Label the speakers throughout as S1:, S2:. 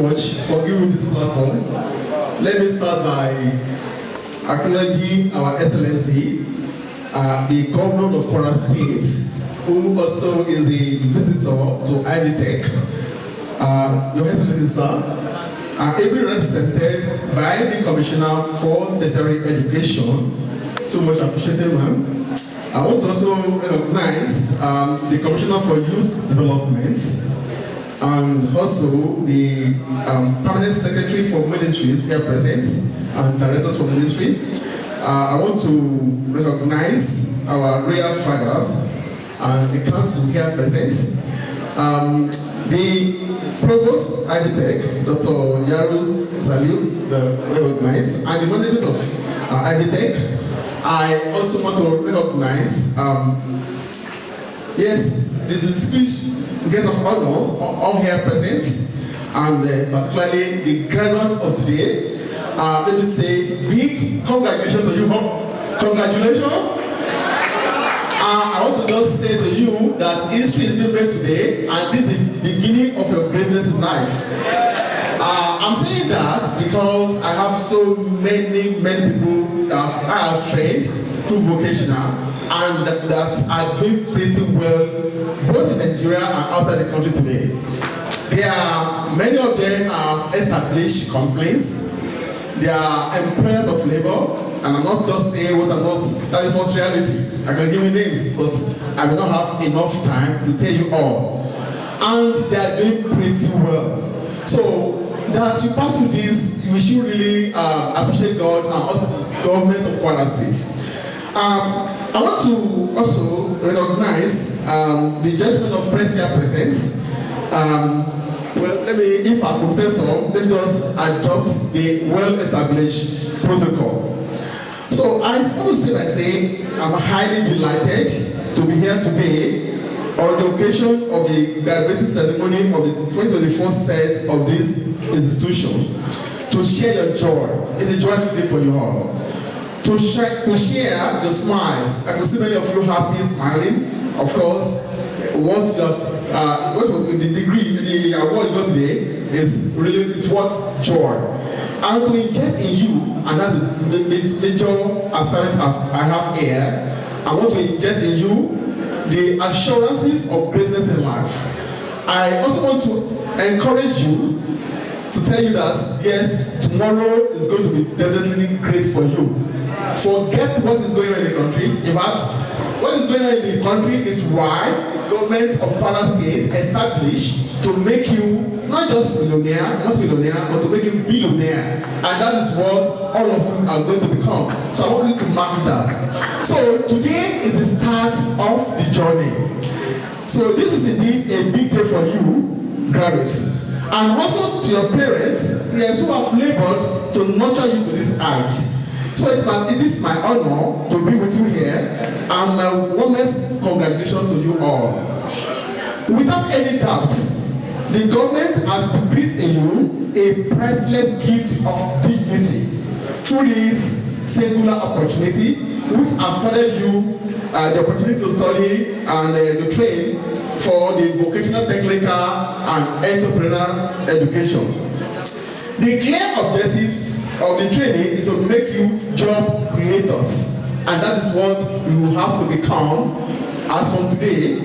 S1: much for giving this platform. Let me start by acknowledging our Excellency, the Governor of Kwara State, who also is a visitor to Ivy Tech. Your Excellency, sir, ably represented by the Commissioner for Tertiary Education. So much appreciated, ma'am. I want to also recognize the Commissioner for Youth Development and also the Permanent Secretary for Ministries here present and Directors for Ministry. I want to recognize our royal fathers and the council here present. The Provost Adekojo, Dr. Yaru Saliu, recognized, and the management of Ivy Tech. I also want to recognize, yes, the distinguished guests of honors all here present, and particularly the graduates of today. Let me say big congratulations to you. Congratulations. I want to just say to you that history is being made today, and this is the beginning of your greatness in life. I'm saying that because I have so many people that I have trained through vocational and that are doing pretty well both in Nigeria and outside the country today. Many of them have established companies. They are employers of labor, and I'm not just saying what I'm not, that is not reality. I can give you names, but I will not have enough time to tell you all. And they are doing pretty well. So that you pass through this, we should really appreciate God and also the government of Kwara State. I want to also recognize the gentleman of press here present. Well, if I from this on, let me just adopt the well-established protocol. So I want to start by saying I'm highly delighted to be here today on the occasion of the graduating ceremony of the 2024 set of this institution to share your joy. It's a joyful day for you all. To share your smiles. I can see many of you happy, smiling. Of course, once you have the degree, the award you got today is really towards joy. And to inject in you, and that's the major assignment I have here, I want to inject in you the assurances of greatness in life. I also want to encourage you to tell you that yes, tomorrow is going to be definitely great for you. Forget what is going on in the country. In fact, what is going on in the country is why government of Kwara State established to make you not just millionaire, but to make you billionaire. And that is what all of you are going to become. So I want you to mark that. So today is the start of the journey. So this is indeed a big day for you, graduates. And also to your parents, yes, who have labored to nurture you to this height. So it is my honor to be with you here, and my warmest congratulations to you all. Without any doubt, the government has bequeathed in you a priceless gift of dignity through this singular opportunity, which afforded you the opportunity to study and to train for the vocational, technical, and entrepreneurial education. The clear objectives of the training is to make you job creators, and that is what you have to become. As from today,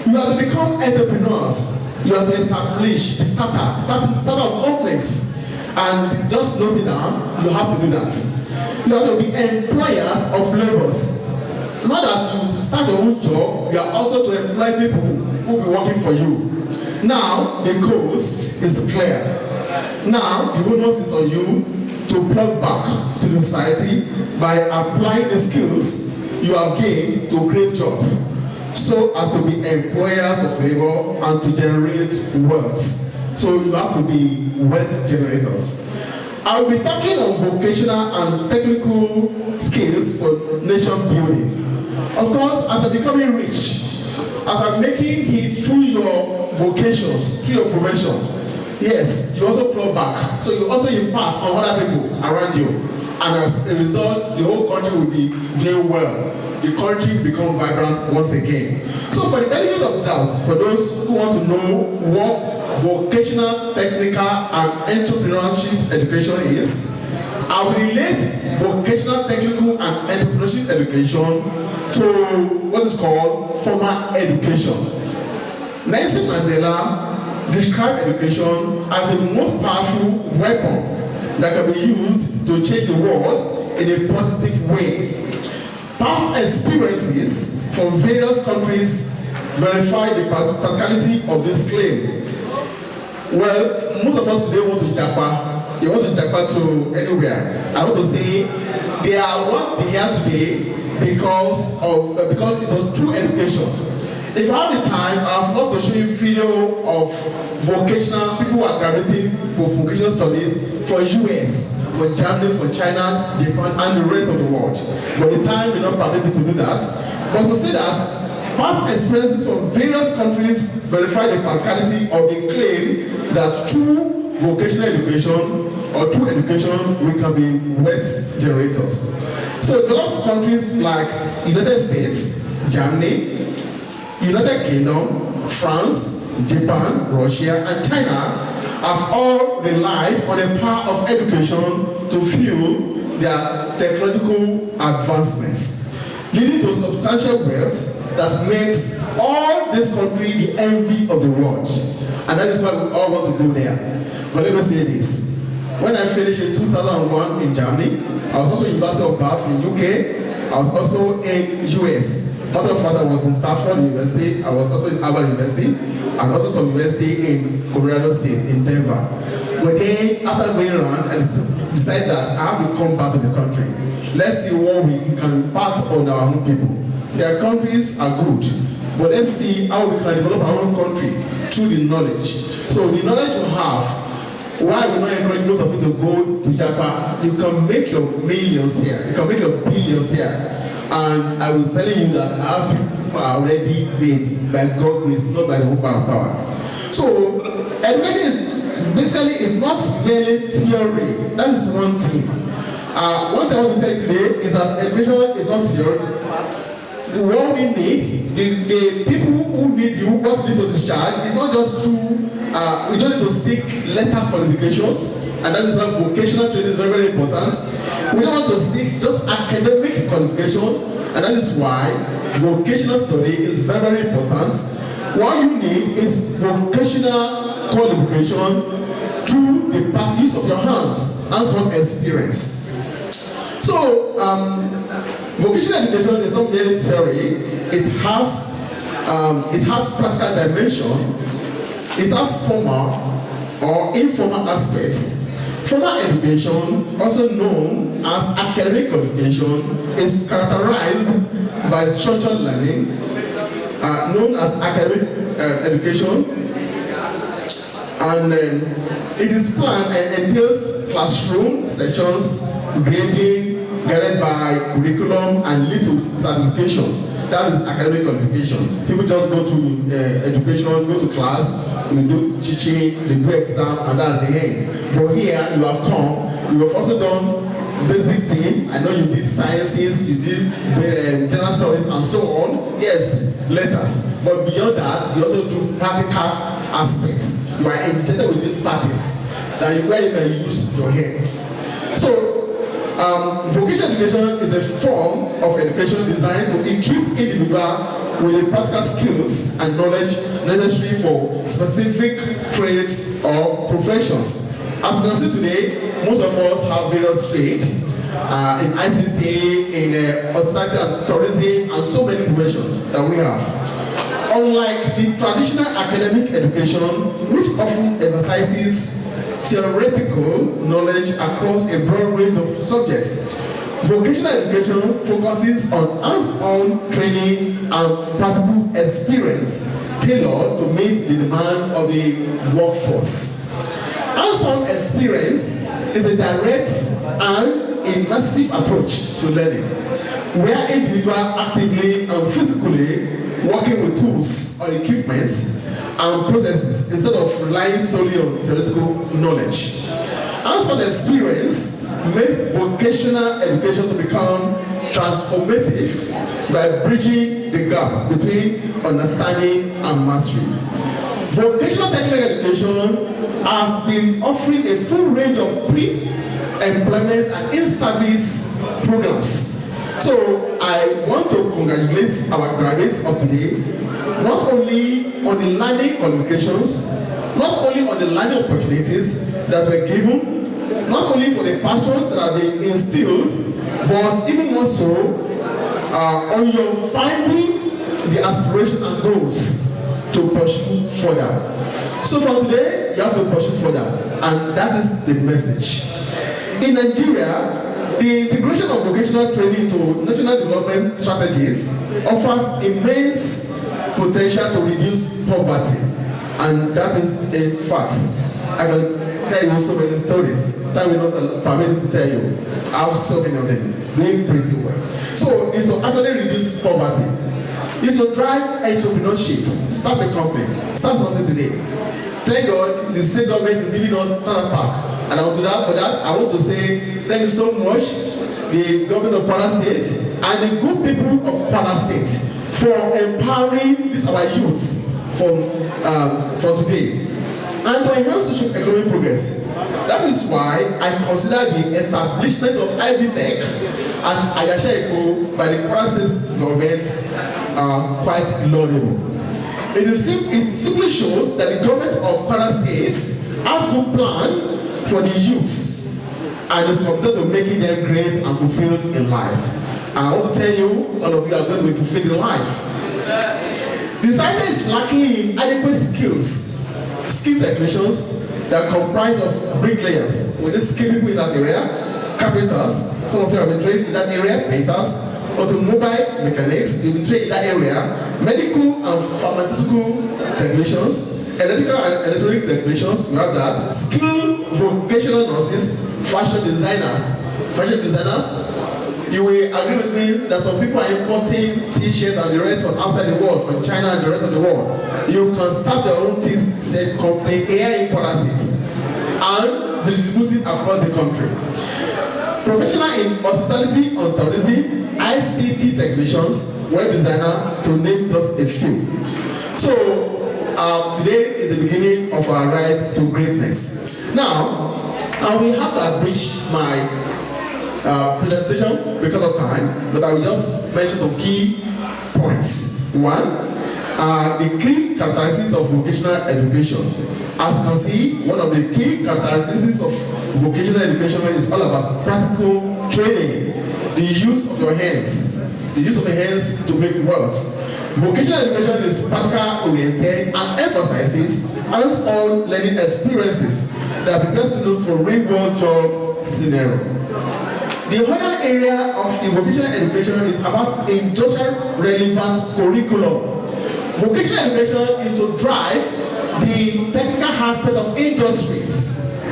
S1: you have to become entrepreneurs. You have to establish start of companies, and just note it down. You have to do that. You have to be employers of laborers. Not that you start your own job, you are also to employ people who will be working for you. Now the coast is clear. Now the onus is on you to plug back to the society by applying the skills you have gained to create jobs, so as to be employers of labor and to generate wealth. So you have to be wealth generators. I will be talking on vocational and technical skills for nation building. Of course, as you're becoming rich, as you're making it through your vocations, through your profession, yes, you also plug back. So you also impact on other people around you. And as a result, the whole country will be doing well. The country will become vibrant once again. So for the benefit of doubt, for those who want to know what vocational, technical, and entrepreneurship education is, I will relate vocational, technical, and entrepreneurship education to what is called formal education. Nelson Mandela described education as the most powerful weapon that can be used to change the world in a positive way. Past experiences from various countries verify the practicality of this claim. Well, most of us today want to japa. You want to japa to anywhere. I want to say they are what they are today because it was through education. If I have the time, I would love to show you video of vocational people who are graduating for vocational studies for US, for Germany, for China, Japan, and the rest of the world. But the time will not permit me to do that. But to say that past experiences from various countries verify the practicality of the claim that through vocational education or through education we can be wealth generators. So developed countries like United States, Germany, United Kingdom, France, Japan, Russia, and China have all relied on the power of education to fuel their technological advancements, leading to substantial wealth that makes all this country the envy of the world. And that is why we all want to go there. But let me say this. When I finished in 2001 in Germany, I was also in University of Bath in UK, I was also in US. Part of what I was in Stanford University, I was also in Harvard University, and also some university in Colorado State, in Denver. But then, after going around, I decided that I have to come back to the country. Let's see what we can impact on our own people. Their countries are good, but let's see how we can develop our own country through the knowledge. So the knowledge we have, why we not encourage most of you to go to Japan? You can make your millions here, you can make your billions here. And I will tell you that I have people who are already made by God's grace, not by the hope and power. So education is not merely theory. That is one thing. What I want to tell you today is that education is not theory. What we need, the people who need you, what you need to discharge, is not just through. We don't need to seek letter qualifications, and that is why vocational training is very, very important. We don't want to seek just academic qualification, and that is why vocational study is very, very important. What you need is vocational qualification through the practice of your hands-on experience. So, vocational education is not merely theory. It has practical dimension. It has formal or informal aspects. Formal education, also known as academic qualification, is characterized by structured learning, known as academic education, and it is planned and entails classroom sessions, grading, guided by curriculum, and little certification. That is academic qualification. People just go to education, go to class, you do teaching, they do exam, and that's the end. But here you have come, you have also done basic thing. I know you did sciences, you did general studies, and so on. Yes, letters. But beyond that, you also do practical aspects. You are engendered with these practice that where you can use your hands. So, vocational education is a form of education designed to equip individuals with the practical skills and knowledge necessary for specific trades or professions. As you can see today, most of us have various trades in ICT, in hospitality and tourism, and so many professions that we have. Unlike the traditional academic education, which often emphasizes theoretical knowledge across a broad range of subjects, vocational education focuses on hands-on training and practical experience tailored to meet the demand of the workforce. Hands-on experience is a direct and immersive approach to learning, where individuals actively and physically working with tools or equipment and processes instead of relying solely on theoretical knowledge. Hands-on experience makes vocational education to become transformative by bridging the gap between understanding and mastery. Vocational technical education has been offering a full range of pre-employment and in-service programs. So I want to congratulate our graduates of today, not only on the learning qualifications, not only on the learning opportunities that were given, not only for the passion that have been instilled, but even more so on your finding the aspiration and goals to pursue further. So for today, you have to pursue further, and that is the message. In Nigeria, the integration of vocational training into national development strategies offers immense potential to reduce poverty, and that is a fact. I can tell you so many stories. Time will not permit me to tell you. I have so many of them, doing pretty well. So it's to actually reduce poverty. It's to drive entrepreneurship. Start a company. Start something today. Thank God the state government is giving us Standard Park. And for that, I want to say thank you so much, the government of Kwara State and the good people of Kwara State for empowering our youths for today and to enhance social economic progress. That is why I consider the establishment of Ivy Tech and Adekojo by the Kwara State government quite laudable. It simply shows that the government of Kwara State has good plan for the youths and is committed to making them great and fulfilled in life. And I want to tell you, all of you are going to be fulfilled in life. The society is lacking in adequate skill technicians that comprise of bricklayers. We need skilled people in that area, carpenters, some of you have been trained in that area, painters, automobile mechanics, you've been trained in that area, medical and pharmaceutical technicians, electrical and electronic technicians, you have that, skilled vocational nurses, fashion designers. You will agree with me that some people are importing t-shirts and the rest from outside the world, from China and the rest of the world. You can start your own t-shirt company here in Kwara State and distribute it across the country. Professional in hospitality and tourism, ICT technicians, web designer, to name just a few. So today is the beginning of our ride to greatness. Now, I will have to abridge my presentation because of time, but I will just mention some key points. One, the key characteristics of vocational education. As you can see, one of the key characteristics of vocational education is all about practical training, the use of your hands, to make wealth. Vocational education is practical oriented and emphasizes hands-on learning experiences that prepare students for real-world job scenario. The other area of the vocational education is about industrial relevant curriculum. Vocational education is to drive the technical aspect of industries.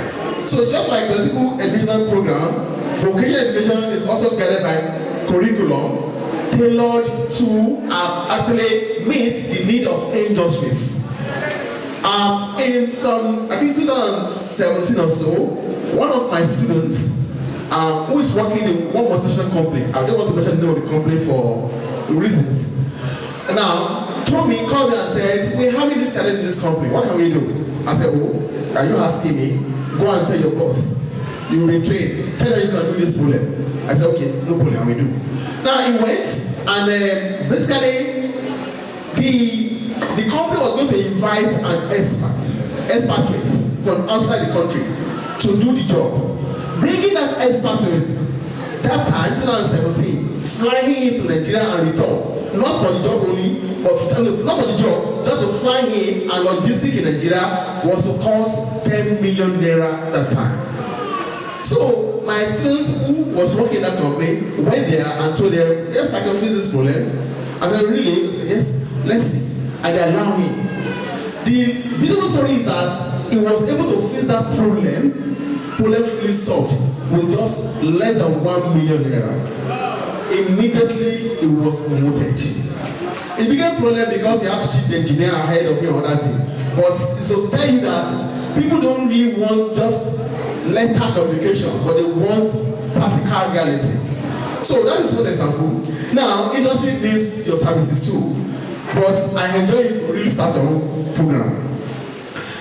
S1: So just like the typical educational program, vocational education is also guided by curriculum tailored to actually meet the need of industries. In some, I think 2017 or so, one of my students who is working in one multinational company, I don't want to mention the name of the company for reasons, now called me and said, we're having this challenge in this company, what can we do? I said, oh, are you asking me? Go and tell your boss, you will be trained, tell her you can do this problem. I said, okay, no problem, I will do. Now he went and basically the company was going to invite an expatriate from outside the country to do the job. Bringing that expatriate, that time, 2017, flying him to Nigeria and return. Not for the job only, but not for the job, just to fly in and logistics in Nigeria was to cost 10 million naira that time. So my student who was working in that company went there and told them, yes, I can fix this problem. I said, really? Yes, let's see. And they allowed me. The beautiful story is that he was able to fix that problem fully solved with just less than 1 million naira. Immediately he was promoted. It became a problem because he has chief engineer ahead of him on that thing. But it's to tell you that people don't really want just letter communication, but they want practical reality. So that is one example. Now, industry needs your services too, but I enjoy you to really start your own program.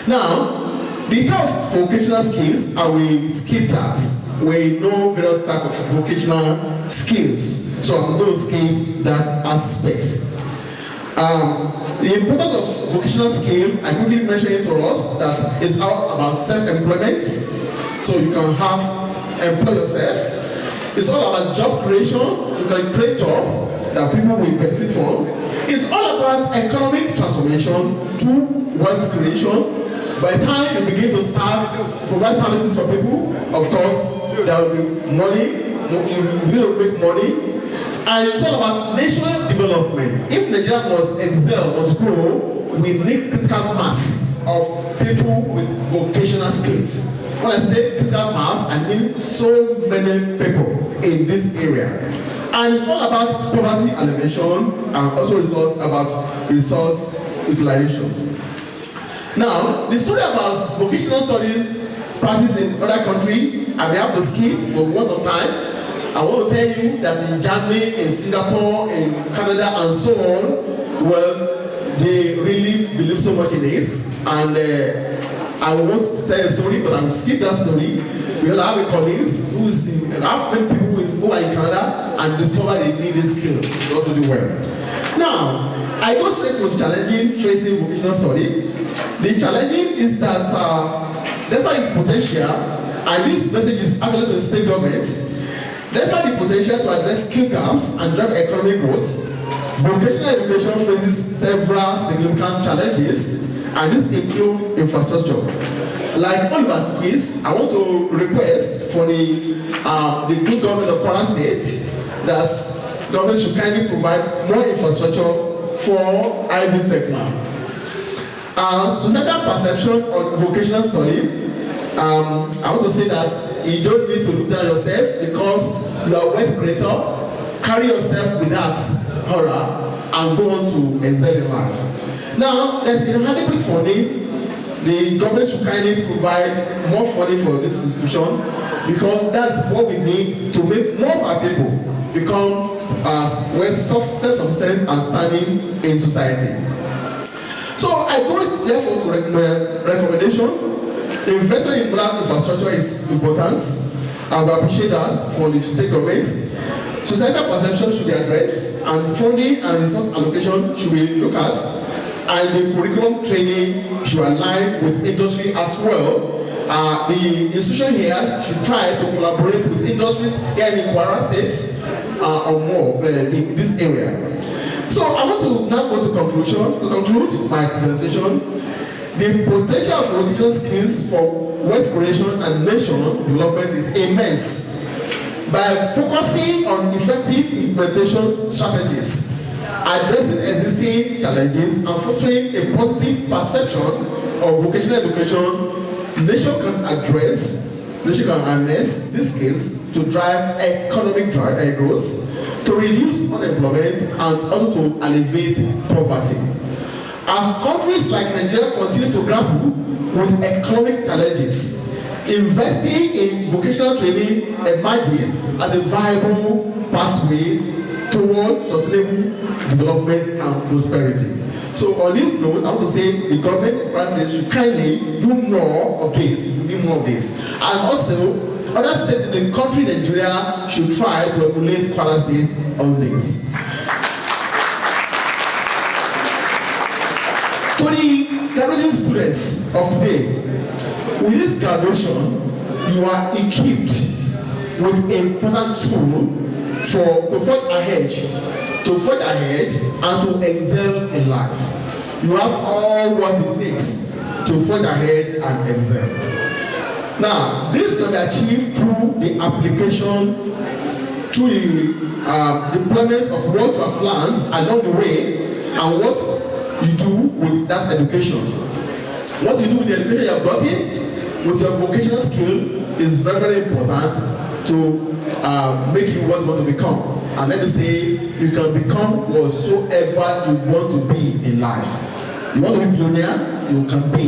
S1: Now, the type of vocational skills are we skill class. We know various types of vocational skills. So I'm going to skip that aspect. The importance of vocational skill, I quickly mentioned it for us, that is all about self-employment. So you can employ yourself. It's all about job creation. You can create job that people will benefit from. It's all about economic transformation to wealth creation. By the time you begin to start provide services for people, of course, there will be money. You will make money. And it's all about national development. If Nigeria must excel, must grow, we need critical mass of people with vocational skills. When I say critical mass, I mean so many people in this area. And it's all about poverty elimination and also about resource utilization. Now, the story about vocational studies practice in other countries, and we have to skip for one of time. I want to tell you that in Germany, in Singapore, in Canada, and so on, well, they really believe so much in this. And I want to tell a story, but I will skip that story because I have a colleague I have many people who are in Canada and discover they need this skill to also do well. Now, I go straight to the challenging facing vocational study. The challenging is that despite its potential, and this message is actually to the state government, despite the potential to address skill gaps and drive economic growth, vocational education faces several significant challenges, and this include infrastructure. Like all universities, I want to request for the good government of Kwara State that government should kindly provide more infrastructure for Ivy Tech now. Societal perception on vocational study, I want to say that you don't need to look down yourself because you are a wealth creator. Carry yourself with that horror and go on to excel in life. Now, there's inadequate funding. The government should kindly provide more funding for this institution because that's what we need to make more of our people become self-sufficient and standing in society. So I go therefore to recommendation. Investment in modern infrastructure is important, and we appreciate that for the state government. Societal perception should be addressed, and funding and resource allocation should be looked at, and the curriculum training should align with industry as well. The institution here should try to collaborate with industries here in Kwara State or more in this area. So I want to now go to conclusion. To conclude my presentation, the potential of vocational skills for wealth creation and nation development is immense. By focusing on effective implementation strategies, addressing existing challenges, and fostering a positive perception of vocational education, nation can harness these skills to drive economic growth, to reduce unemployment, and also to alleviate poverty. As countries like Nigeria continue to grapple with economic challenges, investing in vocational training emerges as a viable pathway toward sustainable development and prosperity. So on this note, I want to say the government of Kwara State should kindly do more of this, and also other states in the country Nigeria should try to emulate Kwara State on this. To the graduating students of today, with this graduation, you are equipped with an important tool to forge ahead and to excel in life. You have all what it takes to forge ahead and excel. Now, this can be achieved through the application, through the deployment of what you have learned along the way and what you do with that education. What you do with the education you have gotten, with your vocational skill, is very, very important to make you what you want to become. And let me say, you can become whatsoever you want to be in life. You want to be billionaire, you can be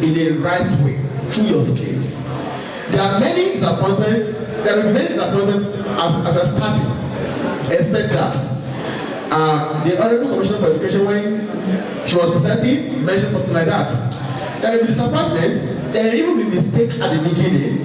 S1: in a right way through your skills. There are many disappointments. There will be many disappointments as you're starting. Expect that. The Honorable Commissioner for Education, when she was presenting, mentioned something like that. there will be disappointment, there will even be mistake at the beginning.